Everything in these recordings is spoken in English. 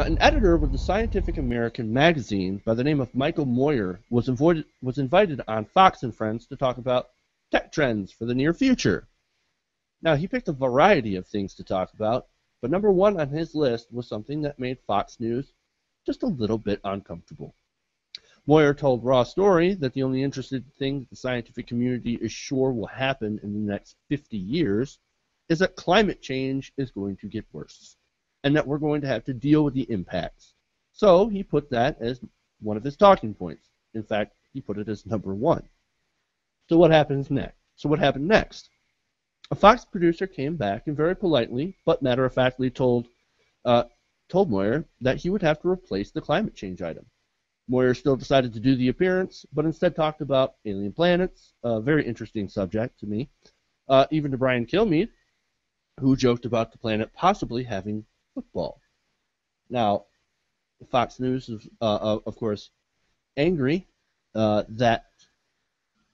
an editor with the Scientific American magazine by the name of Michael Moyer was invited on Fox and Friends to talk about tech trends for the near future. Now, he picked a variety of things to talk about, but number one on his list was something that made Fox News just a little bit uncomfortable. Moyer told Raw Story that the only interesting thing that the scientific community is sure will happen in the next 50 years is that climate change is going to get worse, and that we're going to have to deal with the impacts. So he put that as one of his talking points. In fact, he put it as number one. So what happens next? What happened next? A Fox producer came back and very politely, but matter-of-factly told Moyer that he would have to replace the climate change item. Moyer still decided to do the appearance, but instead talked about alien planets, a very interesting subject to me, even to Brian Kilmeade, who joked about the planet possibly having football. Now, Fox News is, of course, angry that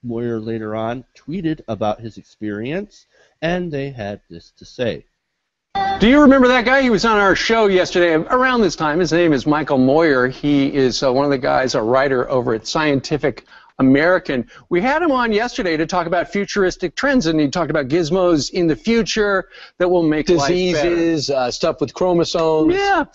Moyer later on tweeted about his experience, and they had this to say. Do you remember that guy? He was on our show yesterday around this time. His name is Michael Moyer. He is one of the guys, a writer over at Scientific American. We had him on yesterday to talk about futuristic trends, and he talked about gizmos in the future that will make diseases, life better. Stuff with chromosomes. Yeah.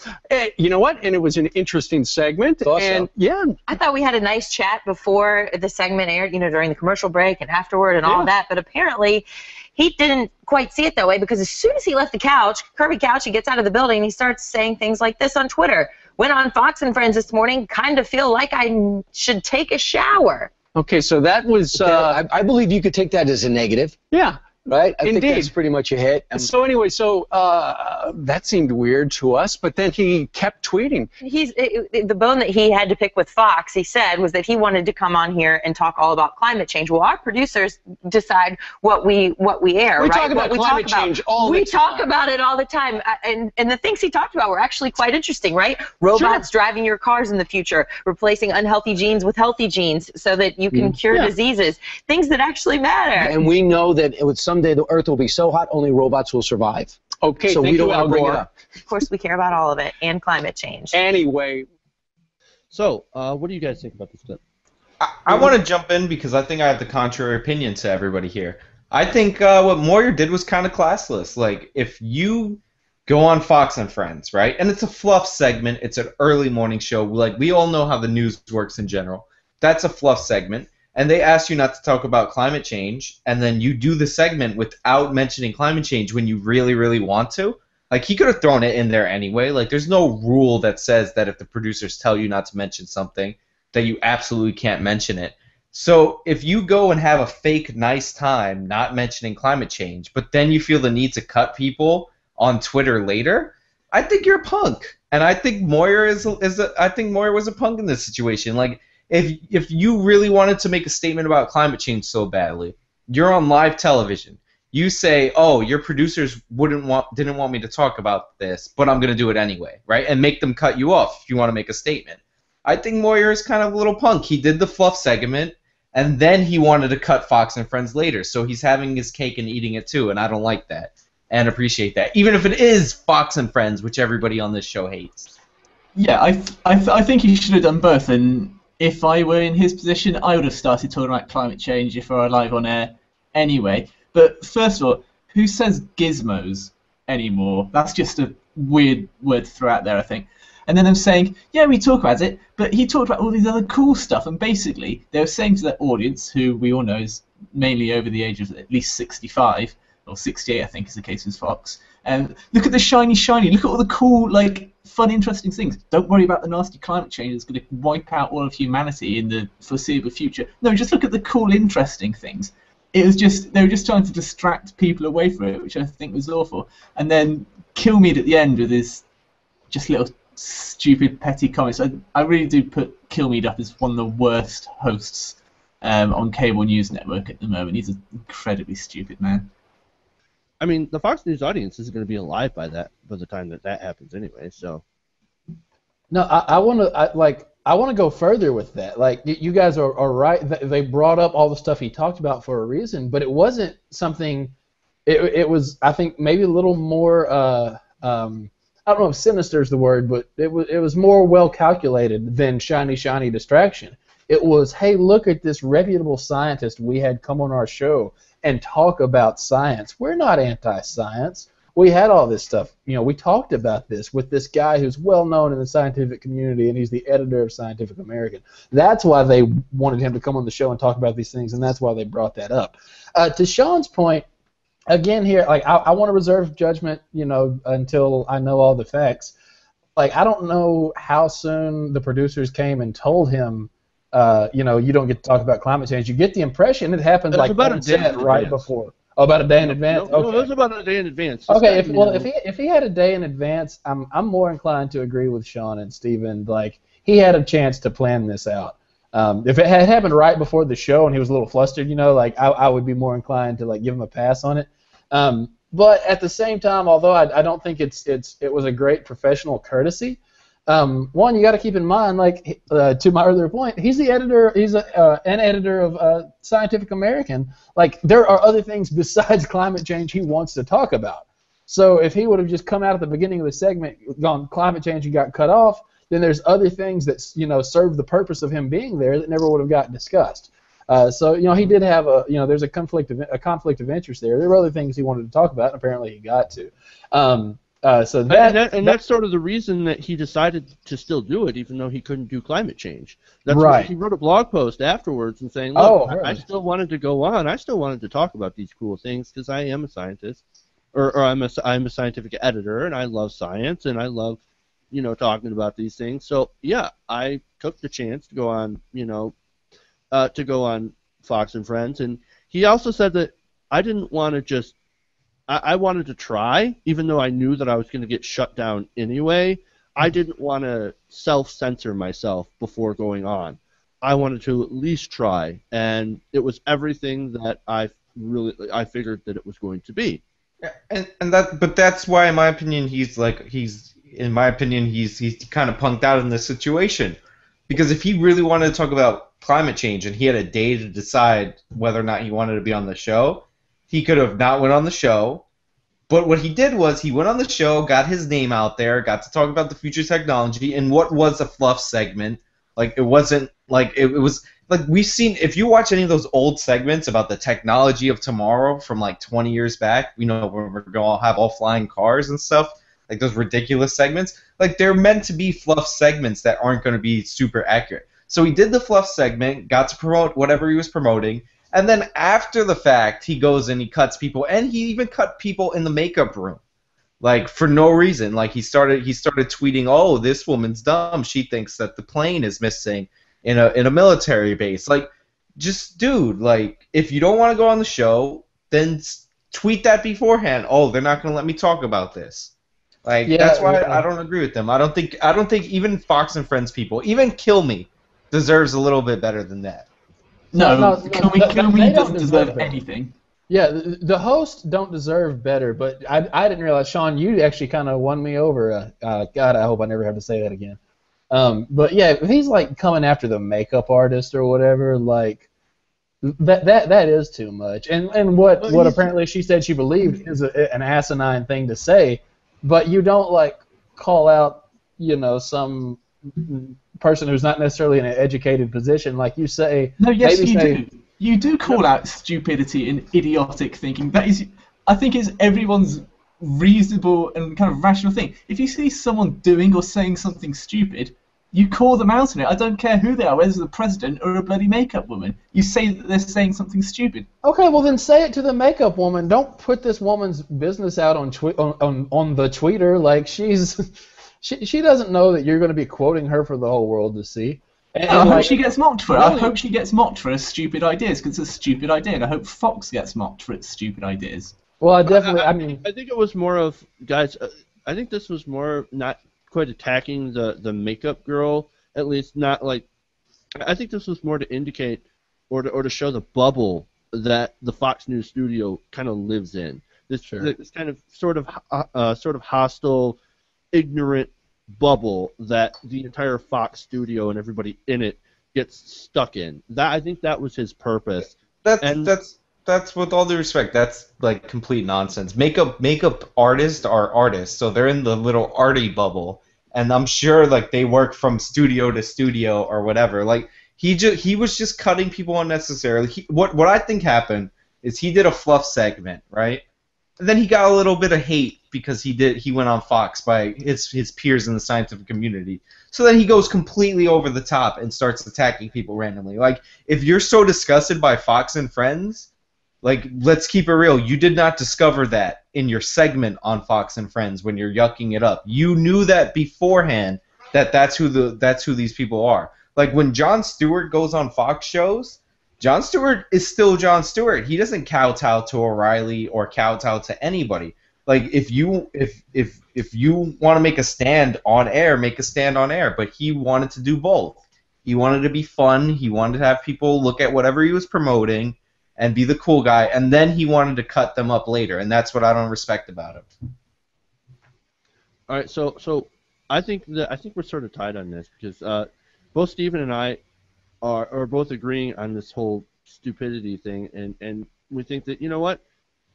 You know what? And it was an interesting segment. And yeah. I thought we had a nice chat before the segment aired, you know, during the commercial break and afterward and all that, but apparently he didn't quite see it that way, because as soon as he left the couch, Kirby Couch, he gets out of the building and he starts saying things like this on Twitter. Went on Fox and Friends this morning, kind of feel like I should take a shower. Okay, so that was... I believe you could take that as a negative. Yeah. Right? I Indeed. think that's pretty much a hit. So anyway, that seemed weird to us, but then he kept tweeting. The bone that he had to pick with Fox, he said, was that he wanted to come on here and talk all about climate change. Well, our producers decide what we air, we right? Talk about climate change all the time. We talk about it all the time, and the things he talked about were actually quite interesting, right? Robots driving your cars in the future, replacing unhealthy genes with healthy genes so that you can cure diseases, things that actually matter. And we know that someday the Earth will be so hot only robots will survive. Okay, so we don't want to bring it up. Of course, we care about all of it and climate change. Anyway. So, what do you guys think about this clip? I want to jump in because I think I have the contrary opinion to everybody here. I think what Moyer did was kind of classless. Like, if you go on Fox and Friends, right, and it's a fluff segment, it's an early morning show, like, we all know how the news works in general. That's a fluff segment. And they ask you not to talk about climate change, and then you do the segment without mentioning climate change when you really, really want to. Like, he could have thrown it in there anyway. Like, there's no rule that says that if the producers tell you not to mention something, that you absolutely can't mention it. So if you go and have a fake nice time not mentioning climate change, but then you feel the need to cut people on Twitter later, I think you're a punk. And I think Moyer I think Moyer was a punk in this situation. Like, if you really wanted to make a statement about climate change so badly, you're on live television. You say, "Oh, your producers didn't want me to talk about this, but I'm going to do it anyway," right? And make them cut you off if you want to make a statement. I think Moyer is kind of a little punk. He did the fluff segment, and then he wanted to cut Fox and Friends later. So he's having his cake and eating it too, and I don't like that and appreciate that, even if it is Fox and Friends, which everybody on this show hates. Yeah, I think he should have done both, and if I were in his position, I would have started talking about climate change if I were live on air anyway. But first of all, who says gizmos anymore? That's just a weird word to throw out there, I think. And then I'm saying, yeah, we talk about it, but he talked about all these other cool stuff, and basically they were saying to their audience, who we all know is mainly over the age of at least 65, or 68, I think is the case with Fox, look at the shiny, look at all the cool, like, fun, interesting things. Don't worry about the nasty climate change that's going to wipe out all of humanity in the foreseeable future. No, just look at the cool, interesting things. It was just, they were just trying to distract people away from it, which I think was awful. And then Kilmeade at the end with his just little stupid, petty comments. I really do put Kilmeade up as one of the worst hosts on cable news network at the moment. He's an incredibly stupid man. I mean, the Fox News audience isn't going to be alive by the time that happens anyway. So, no, I want to go further with that. Like, you guys are right. They brought up all the stuff he talked about for a reason, but it wasn't something. It was, I think, maybe a little more I don't know if sinister is the word, but it was more well calculated than shiny distraction. It was, hey, look at this reputable scientist we had come on our show and talk about science. We're not anti-science. We had all this stuff. We talked about this with this guy who's well known in the scientific community, and he's the editor of Scientific American. That's why they wanted him to come on the show and talk about these things, and that's why they brought that up. To Sean's point, again here, like I want to reserve judgment, until I know all the facts. Like I don't know how soon the producers came and told him, you don't get to talk about climate change. You get the impression it happened like about a day right before. Oh, about a day in advance. No, okay. it was about a day in advance. Okay, if he had a day in advance, I'm more inclined to agree with Sean and Steven. Like he had a chance to plan this out. If it had happened right before the show and he was a little flustered, like I would be more inclined to like give him a pass on it. But at the same time, although I don't think it was a great professional courtesy. One, you got to keep in mind, like to my earlier point, he's the editor. He's an editor of Scientific American. Like there are other things besides climate change he wants to talk about. So if he would have just come out at the beginning of the segment, gone climate change, and got cut off, then there's other things that serve the purpose of him being there that never would have gotten discussed. So he did have there's a conflict of interest there. There were other things he wanted to talk about, and apparently he got to. So that's sort of the reason that he decided to still do it, even though he couldn't do climate change. That's right. He wrote a blog post afterwards and saying, "Look, I still wanted to go on. I still wanted to talk about these cool things because I am a scientist, or I'm a scientific editor, and I love science, and I love, talking about these things. So yeah, I took the chance to go on, Fox and Friends, and he also said that I didn't want to just." I wanted to try, even though I knew that I was going to get shut down anyway. I didn't want to self-censor myself before going on. I wanted to at least try, and it was everything that I figured that it was going to be. But that's why, in my opinion, he's kind of punked out in this situation, because if he really wanted to talk about climate change and he had a day to decide whether or not he wanted to be on the show, he could have not went on the show, but what he did was he went on the show, got his name out there, got to talk about the future technology, and what was a fluff segment. Like it wasn't like it was like we've seen. If you watch any of those old segments about the technology of tomorrow from like 20 years back, when we're going to have all flying cars and stuff, like those ridiculous segments, like they're meant to be fluff segments that aren't going to be super accurate. So he did the fluff segment, got to promote whatever he was promoting. And then after the fact, he goes and he cuts people, and he even cut people in the makeup room, like for no reason. Like he started tweeting, "Oh, this woman's dumb. She thinks that the plane is missing in a military base." Like, just dude, like if you don't want to go on the show, then tweet that beforehand. Oh, they're not going to let me talk about this. Like that's why I don't agree with them. I don't think even Fox and Friends people, even Kill Me, deserves a little bit better than that. No, Kill Me doesn't deserve anything. Yeah, the hosts don't deserve better, but I didn't realize, Sean, you actually kind of won me over. God, I hope I never have to say that again. But yeah, if he's like coming after the makeup artist or whatever, like that is too much. And what apparently she said she believed is an asinine thing to say, but you don't like call out, some person who's not necessarily in an educated position, like you say. No, yes, you do. You do call out stupidity and idiotic thinking. That is, I think, is everyone's reasonable and kind of rational thing. If you see someone doing or saying something stupid, you call them out on it. I don't care who they are, whether it's the president or a bloody makeup woman. You say that they're saying something stupid. Okay, well then say it to the makeup woman. Don't put this woman's business out on the tweeter. Like she doesn't know that you're going to be quoting her for the whole world to see. And I hope she gets mocked for it. Really? I hope she gets mocked for her stupid ideas, because it's a stupid idea, and I hope Fox gets mocked for its stupid ideas. Well, I think it was more of, guys, I think this was more not quite attacking the makeup girl, at least not like, I think this was more to indicate or to show the bubble that the Fox News studio kind of lives in. This kind of sort of hostile, ignorant bubble that the entire Fox studio and everybody in it gets stuck in. I think that was his purpose. That's that's with all due respect, that's like complete nonsense. Makeup artists are artists, so they're in the little arty bubble, and I'm sure like they work from studio to studio or whatever. Like he was just cutting people unnecessarily. What I think happened is he did a fluff segment, right? And then he got a little bit of hate because he went on Fox by his peers in the scientific community. So then he goes completely over the top and starts attacking people randomly. Like, if you're so disgusted by Fox and Friends, like, let's keep it real. You did not discover that in your segment on Fox and Friends when you're yucking it up. You knew that beforehand that's who these people are. Like, when Jon Stewart goes on Fox shows, Jon Stewart is still Jon Stewart. He doesn't kowtow to O'Reilly or kowtow to anybody. Like, if you want to make a stand on air, make a stand on air. But he wanted to do both. He wanted to be fun. He wanted to have people look at whatever he was promoting and be the cool guy. And then he wanted to cut them up later. And that's what I don't respect about him. All right, so I think we're sort of tied on this because both Steven and I are both agreeing on this whole stupidity thing, and we think that, you know what,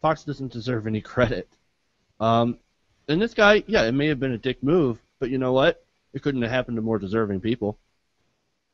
Fox doesn't deserve any credit. And this guy, yeah, it may have been a dick move, but you know what, it couldn't have happened to more deserving people.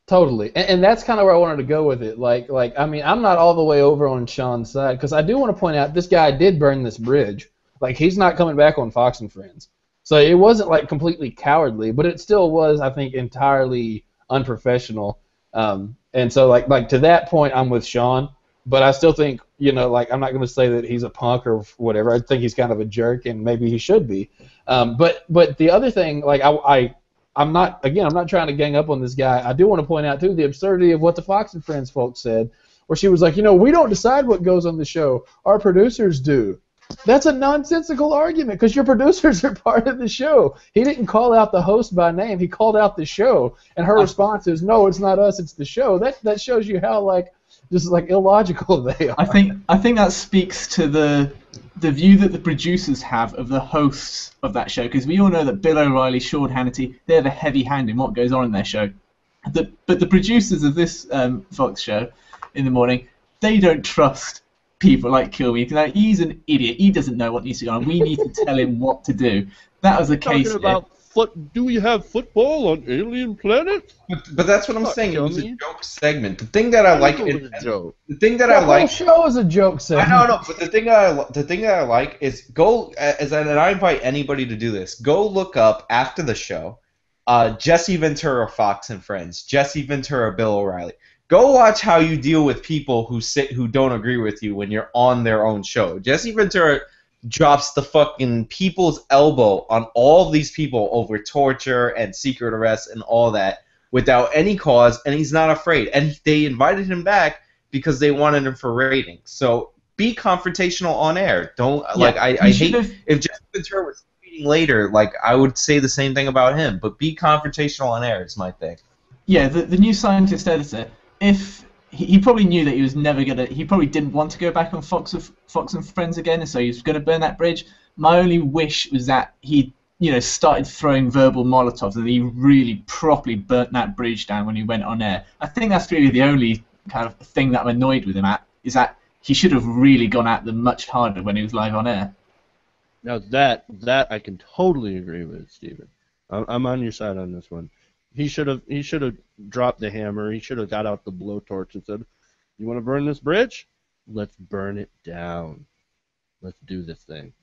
Totally, and that's kind of where I wanted to go with it. Like I mean, I'm not all the way over on Sean's side because I do want to point out this guy did burn this bridge. Like, he's not coming back on Fox and Friends, so it wasn't like completely cowardly, but it still was, I think, entirely unprofessional. And so like to that point, I'm with Sean, but I still think, you know, like, I'm not going to say that he's a punk or whatever. I think he's kind of a jerk, and maybe he should be. But the other thing, like, I'm not trying to gang up on this guy. I do want to point out too the absurdity of what the Fox and Friends folks said, where she was like, you know, we don't decide what goes on the show, our producers do. That's a nonsensical argument because your producers are part of the show. He didn't call out the host by name. He called out the show, and her response is, no, it's not us, it's the show. That shows you how, like, just like illogical they are. I think that speaks to the view that the producers have of the hosts of that show, because we all know that Bill O'Reilly, Sean Hannity, they have a heavy hand in what goes on in their show. But the producers of this Fox show in the morning, they don't trust people like Kilby, because he's an idiot. He doesn't know what needs to go on. We need to tell him what to do. That was the case here. Do we have football on alien planets? But that's what I'm saying. It was a joke segment. The thing that I like, the whole show is a joke segment. I know, but the thing that I like is and I invite anybody to do this. Go look up after the show, Jesse Ventura, Fox and Friends, Jesse Ventura, Bill O'Reilly. Go watch how you deal with people who don't agree with you when you're on their own show. Jesse Ventura drops the fucking people's elbow on all these people over torture and secret arrest and all that without any cause, and he's not afraid. And they invited him back because they wanted him for ratings. So be confrontational on air. Don't I hate if Jesse Ventura was tweeting later. Like, I would say the same thing about him, but be confrontational on air is my thing. Yeah, the new scientist editor, if he probably knew that he was never gonna. He probably didn't want to go back on Fox and Friends again, and so he was gonna burn that bridge. My only wish was that he, started throwing verbal Molotovs, and he really properly burnt that bridge down when he went on air. I think that's really the only kind of thing that I'm annoyed with him at, is that he should have really gone at them much harder when he was live on air. Now that I can totally agree with, Steven. I'm on your side on this one. He should have dropped the hammer. He should have got out the blowtorch and said, "You want to burn this bridge? Let's burn it down. Let's do this thing."